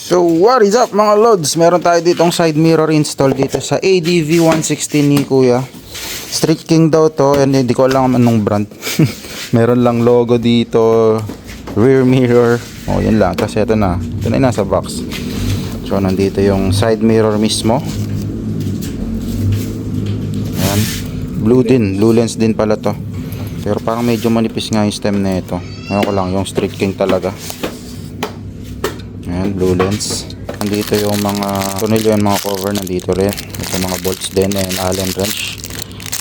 So what is up mga lods? Meron tayo ditong side mirror install dito sa ADV 160 ni Kuya. Street King daw to, and hindi ko alam anong brand. Meron lang logo dito, rear mirror. Oh, yun lang. Tapos ito na yung nasa box. So nandito yung side mirror mismo. Ayan. Blue lens din pala to. Pero parang medyo manipis nga yung stem na ito. Ngayon ko lang, yung Street King talaga. Ayan, blue lens. Nandito yung mga tornilyo, yung mga cover nandito rin. Ito mga bolts din and Allen wrench.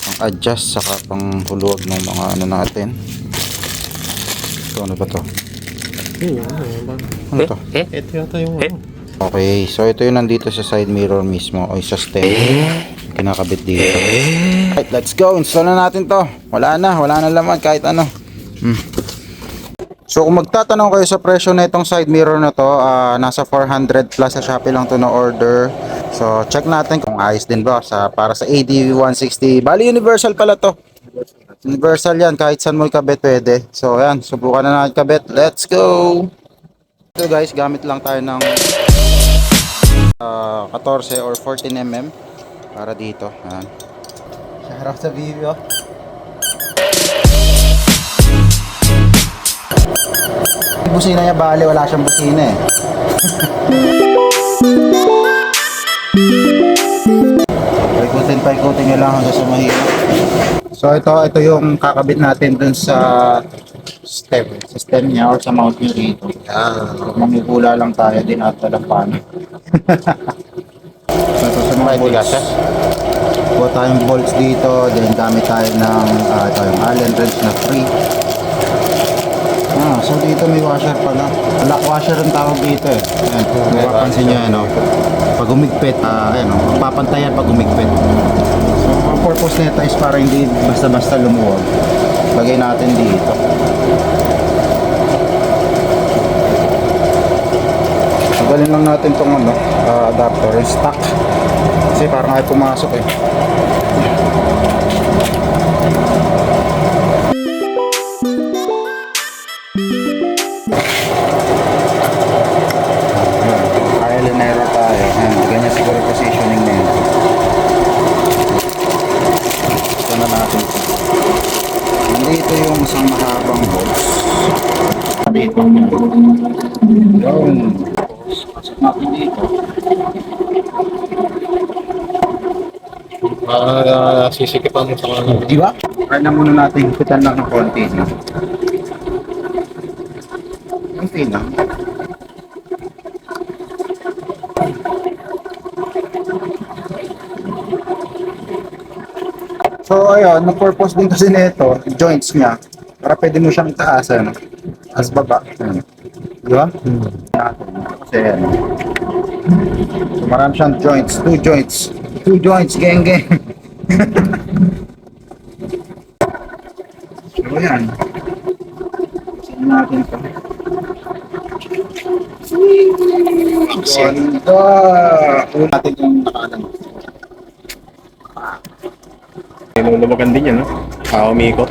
Pang adjust saka pang huluwag ng mga ano natin. Ito ano ba to? Ano to? Ito yata yung ano. Okay, so ito yung nandito sa side mirror mismo o sa stem. Kinakabit dito. Right, let's go. Install na natin to. Wala na laman kahit ano. So kung magtatanong kayo sa presyo na itong side mirror na to, nasa 400 plus sa Shopee lang to na order. So check natin kung ayos din ba para sa ADV 160. Bali universal pala to. Universal yan, kahit saan mo ikabit pwede. So ayan, subukan na natin kabit. Let's go! So guys, gamit lang tayo ng 14 or 14mm para dito. Ayan. Shoutout sa video. Busina niya bali, wala siyang busina eh. Paikutin niya lang hanggang sa mahirap. So ito yung kakabit natin dun sa stem niya or sa mount niya dito. Mamihula lang tayo din at talapan. So ito sa mga bolts. Buha tayong bolts dito, then gamit tayo ng ito yung Allen wrench na free. So dito may washer pala. Lock washer ang tawag dito eh. Ayan, kung mapapansin nyo ano, pag umigpit, papantayan pag umigpit. So ang purpose nito is para hindi basta-basta lumuwag. Lagay natin dito. Tagalin lang natin tong adapter, yung stock. Kasi parang ay pumasok eh. Ganyan siguro positioning na yun. Ito na natin. Nandito yung isang mahabang bolts. Dito. Down. Pasok natin dito. Sisikipan mo sa mga. Diba? Kaya na muna natin hipitan lang ng konti. Konti na. So ayun, ang purpose din kasi nito, joints niya, para pwede mo siyang taasan as baba. Di ba? Kasi yan. So marami siyang joints, two joints, geng. So yan. Sino natin ito? Ganda! Ulit natin yung nakaanan. Luluwagan din yan, no? Umikot.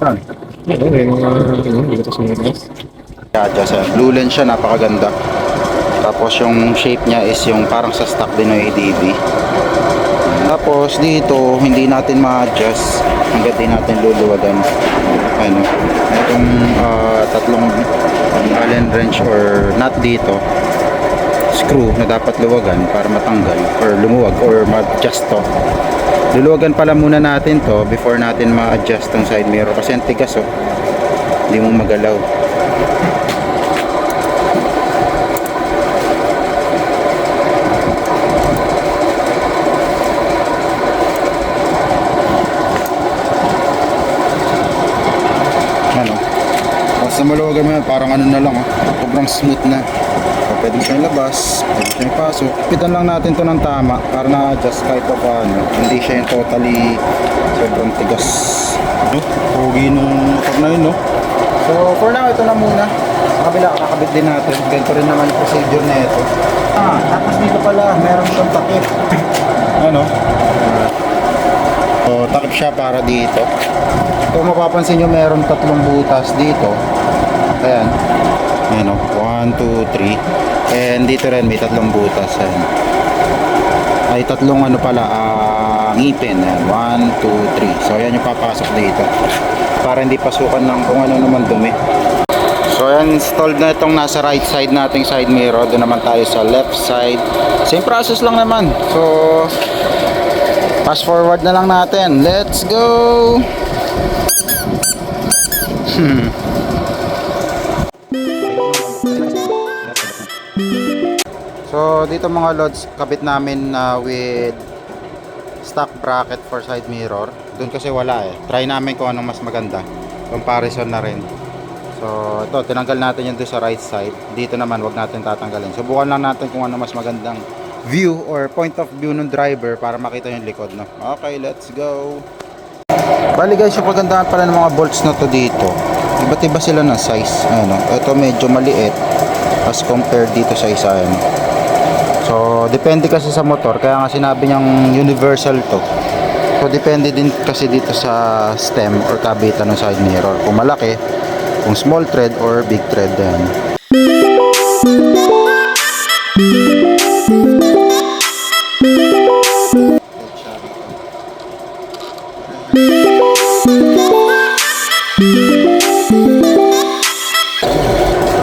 Saan? May mga ikot sa mga. Blue lens siya, napakaganda. Tapos yung shape niya is yung parang sa stock din ng ADV. Tapos dito, hindi natin ma-adjust hanggat di natin luluwagan. Ano, itong tatlong Allen wrench or nut dito, screw na dapat luwagan para matanggal or lumuwag or ma-adjust to. Luluwagan pala muna natin to before natin ma-adjust tong side mirror kasi ang tigas oh. Hindi mo magalaw. Ano? Basta maluwagan mo yan, parang ano na lang oh. Sobrang smooth na. Pwede siyang labas, pwede siyang pasok. Pitan lang natin to ng tama para na-adjust kahit pa paano. Hindi siya yung totally sobrang tigas. Pogi nung motor na yun, no? So, for now, ito na muna. Sa kabila, kakabit din natin. Ganito rin naman yung procedure na ito. Tapos dito pala, meron siyang takip. Ano? So, takip siya para dito. Kung mapapansin nyo, meron tatlong butas dito. Ayan. Ayan o, 1, 2, 3. And dito rin may tatlong butas. Ayan. Ay, tatlong ano pala, ngipin. Ayan, 1, 2, 3. So, ayan yung papasok dito. Para hindi pasukan ng kung ano naman dumi. So, ayan, installed na itong nasa right side nating side mirror. Doon naman tayo sa left side. Same process lang naman. So, fast forward na lang natin. Let's go! So, dito mga lods, kabit namin with stock bracket for side mirror. Doon kasi wala eh. Try namin kung anong mas maganda. Comparison na rin. So, ito, tinanggal natin yung doon sa right side. Dito naman, wag natin tatanggalin. Subukan lang natin kung ano mas magandang view or point of view ng driver para makita yung likod, no? Okay, let's go! Bali guys, yung pagandahan pala ng mga bolts na to dito. Iba't iba sila ng size. Ano, ito medyo maliit as compared dito sa isa. Ano. So, depende kasi sa motor. Kaya nga sinabi niyang universal to. So, depende din kasi dito sa stem or kabitan ng side mirror. Kung malaki, kung small thread or big thread din.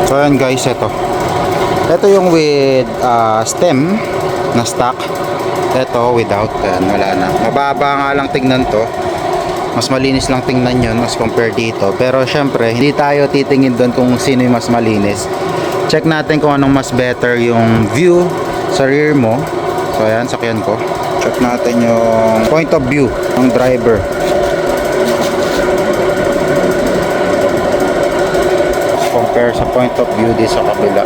So ayan guys, ito yung with stem na stock. Ito without, wala na. Mababa nga lang tingnan to. Mas malinis lang tingnan yun mas compare dito. Pero syempre, hindi tayo titingin doon kung sino yung mas malinis. Check natin kung anong mas better yung view sa rear mo. So ayan, sakyan ko. Check natin yung point of view ng driver. Compare sa point of view di sa kabila.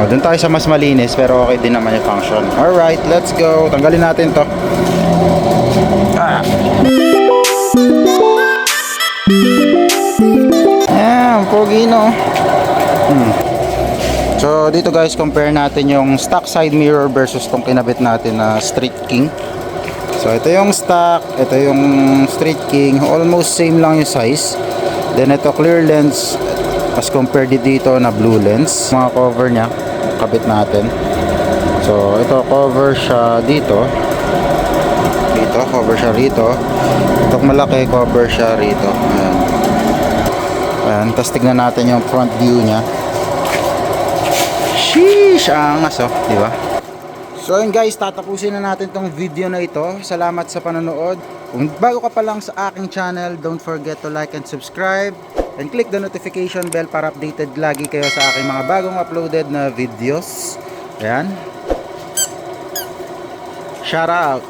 Doon tayo sa mas malinis pero okay din naman yung function. Alright, let's go. Tanggalin natin to. Ayan, pogi no. So dito guys, compare natin yung stock side mirror versus tong kinabit natin na Street King. So ito yung stock, ito yung Street King. Almost same lang yung size. Then ito clear lens as compared dito na blue lens. Mga cover niya, kabit natin. So ito cover siya dito. Dito, cover siya rito. Ito malaki, cover siya rito. Ayan. Ayan, tapos tignan natin yung front view niya. Sheesh, angas oh, di ba? So yun guys, tatapusin na natin tong video na ito. Salamat sa panonood. Kung bago ka pa lang sa aking channel, don't forget to like and subscribe and click the notification bell para updated lagi kayo sa aking mga bagong uploaded na videos. Ayan. Shout out.